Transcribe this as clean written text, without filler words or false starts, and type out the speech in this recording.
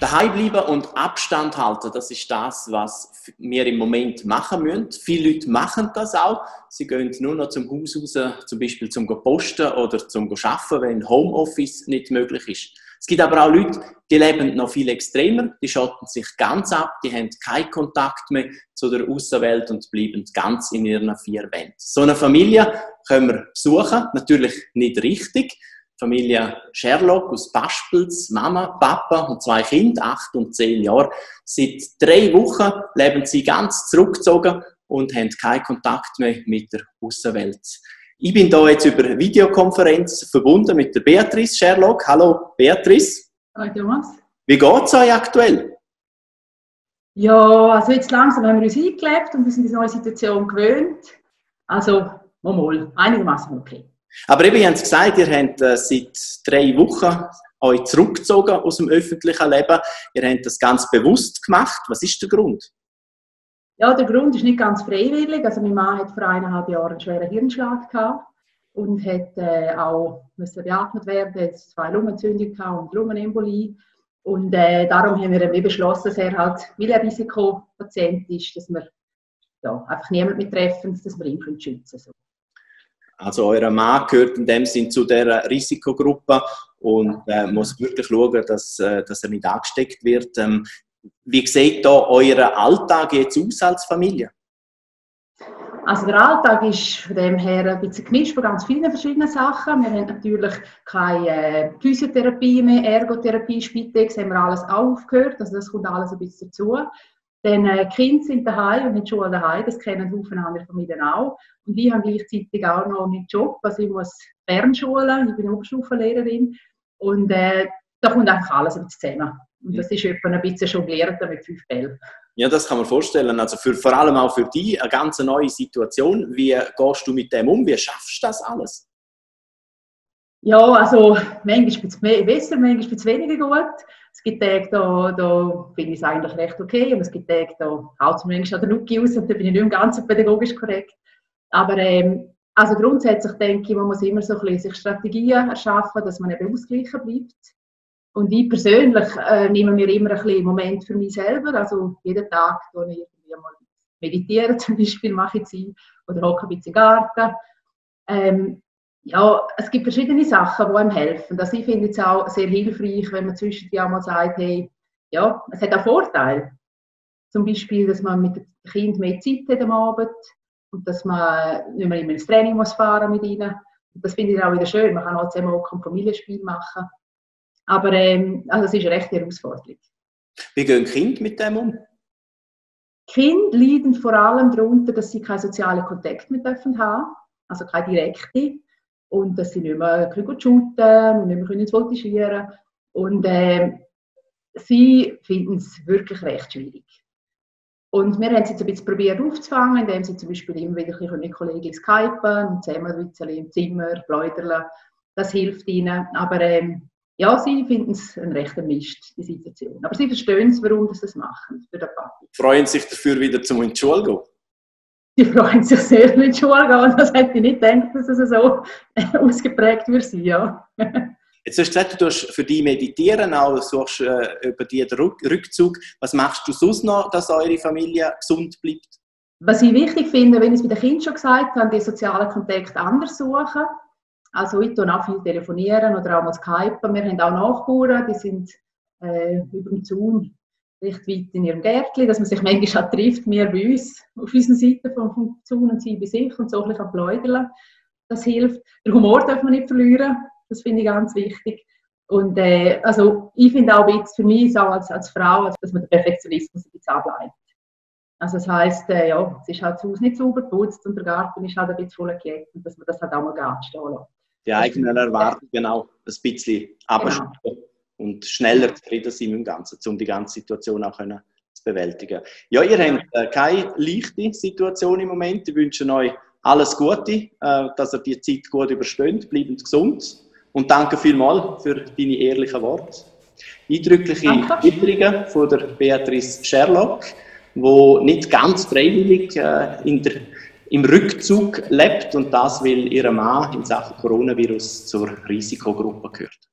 Daheim bleiben und Abstand halten, das ist das, was wir im Moment machen müssen. Viele Leute machen das auch. Sie gehen nur noch zum Haus raus, zum Beispiel zum Posten oder zum Arbeiten, wenn Homeoffice nicht möglich ist. Es gibt aber auch Leute, die leben noch viel extremer, die schotten sich ganz ab, die haben keinen Kontakt mehr zu der Aussenwelt und bleiben ganz in ihren vier Wänden. So eine Familie können wir besuchen, natürlich nicht richtig. Familie Sherlock aus Paspels, Mama, Papa und 2 Kinder, 8 und 10 Jahre. Seit 3 Wochen leben sie ganz zurückgezogen und haben keinen Kontakt mehr mit der Aussenwelt. Ich bin hier jetzt über Videokonferenz verbunden mit der Beatrice Sherlock. Hallo Beatrice. Hallo Thomas. Wie geht es euch aktuell? Ja, also jetzt langsam haben wir uns eingelebt und wir sind in diese neue Situation gewöhnt. Also, mal, einigermaßen okay. Aber eben, ihr habt gesagt, ihr habt seit 3 Wochen euch zurückgezogen aus dem öffentlichen Leben. Ihr habt das ganz bewusst gemacht. Was ist der Grund? Ja, der Grund ist nicht ganz freiwillig. Also mein Mann hat vor 1,5 Jahren einen schweren Hirnschlag gehabt und hat auch müssen beatmet werden. Er hat 2 Lungenentzündungen und Lungenembolie. Und darum haben wir beschlossen, dass er halt, weil er Risikopatient ist, dass wir ja, einfach niemanden mehr treffen, dass wir ihn schützen können. So. Also euer Mann gehört in dem Sinn zu dieser Risikogruppe und muss wirklich schauen, dass er nicht angesteckt wird. Wie sieht da euer Alltag jetzt aus als Familie? Also der Alltag ist von dem her ein bisschen gemischt von ganz vielen verschiedenen Sachen. Wir haben natürlich keine Physiotherapie mehr, Ergotherapie, Spitex, haben wir alles aufgehört. Also das kommt alles ein bisschen dazu. Denn die Kinder sind daheim und nicht Schule daheim, das kennen Haufen andere Familien auch. Und ich habe gleichzeitig auch noch einen Job, also ich muss Fernschulen, ich bin Oberstufenlehrerin und da kommt einfach alles ein bisschen zusammen. Und das ist etwa ein bisschen jongliert mit 5 Bällen. Ja, das kann man vorstellen. Also vor allem auch für dich eine ganz neue Situation. Wie gehst du mit dem um? Wie schaffst du das alles? Ja, also manchmal ist es besser, manchmal ist es weniger gut. Es gibt Tage, da finde ich es eigentlich recht okay und es gibt Tage, da haut es mir manchmal den Nuki aus und da bin ich nicht mehr ganz pädagogisch korrekt. Aber also grundsätzlich denke ich, man muss immer so ein bisschen sich Strategien erschaffen, dass man eben ausgeglichen bleibt. Und ich persönlich nehme mir immer ein bisschen Moment für mich selber. Also jeden Tag gehe ich irgendwie mal meditieren, zum Beispiel mache ich Zeit oder hocke ein bisschen im Garten. Ja, es gibt verschiedene Sachen, die einem helfen. Also ich finde es auch sehr hilfreich, wenn man zwischendurch auch mal sagt, hey, ja, es hat auch Vorteile. Zum Beispiel, dass man mit dem Kind mehr Zeit hat am Abend und dass man nicht mehr immer ins Training muss fahren mit ihnen. Und das finde ich auch wieder schön. Man kann auch zusammen auch ein Familienspiel machen. Aber also es ist eine rechte Herausforderung. Wie gehen Kinder mit dem um? Kinder leiden vor allem darunter, dass sie keinen sozialen Kontakt mit dürfen haben, also keine direkte. Und dass sie nicht mehr shooten und nicht mehr ins Voltigieren können. Und sie finden es wirklich recht schwierig. Und wir haben es jetzt ein bisschen probiert aufzufangen, indem sie zum Beispiel immer wieder mit Kollegen skypen und zusammen ein bisschen im Zimmer plaudern. Das hilft ihnen. Aber ja, sie finden es ein rechter Mist, die Situation. Aber sie verstehen es, warum sie das machen, für den Papi. Freuen sich dafür, wieder in die Schule zu gehen? Die freuen sich sehr, wenn in die Schule gehen. Das hätte ich nicht gedacht, dass es so ausgeprägt wird sein, ja. Jetzt hast du gesagt, du tust für dich meditieren, auch suchst über den Rückzug. Was machst du sonst noch, dass eure Familie gesund bleibt? Was ich wichtig finde, wenn ich es bei den Kindern schon gesagt habe, die sozialen Kontakte anders suchen. Also ich tue auch viel telefonieren oder auch mal skypen. Wir haben auch Nachbarn, die sind über dem Zaun recht weit in ihrem Gärtchen, dass man sich manchmal auch trifft, wir bei uns, auf unserer Seite vom Zaun und sie bei sich und so ein bisschen plaudern. Das hilft. Den Humor darf man nicht verlieren, das finde ich ganz wichtig. Und also ich finde auch jetzt für mich auch als Frau, dass man den Perfektionismus ein bisschen ableitet. Also das heisst, ja, es ist halt das Haus nicht sauber geputzt und der Garten ist halt ein bisschen voll gejagt und dass man das halt auch mal ganz stehen lässt. Die eigenen Erwartungen auch ein bisschen abschalten. Genau. Und schneller zufrieden sein mit dem Ganzen, um die ganze Situation auch zu bewältigen. Ja, ihr habt keine leichte Situation im Moment. Ich wünsche euch alles Gute, dass ihr die Zeit gut übersteht, bleibt gesund und danke vielmals für deine ehrlichen Worte. Eindrückliche Schilderungen von der Beatrice Sherlock, die nicht ganz freiwillig im Rückzug lebt und das, weil ihr Mann in Sachen Coronavirus zur Risikogruppe gehört.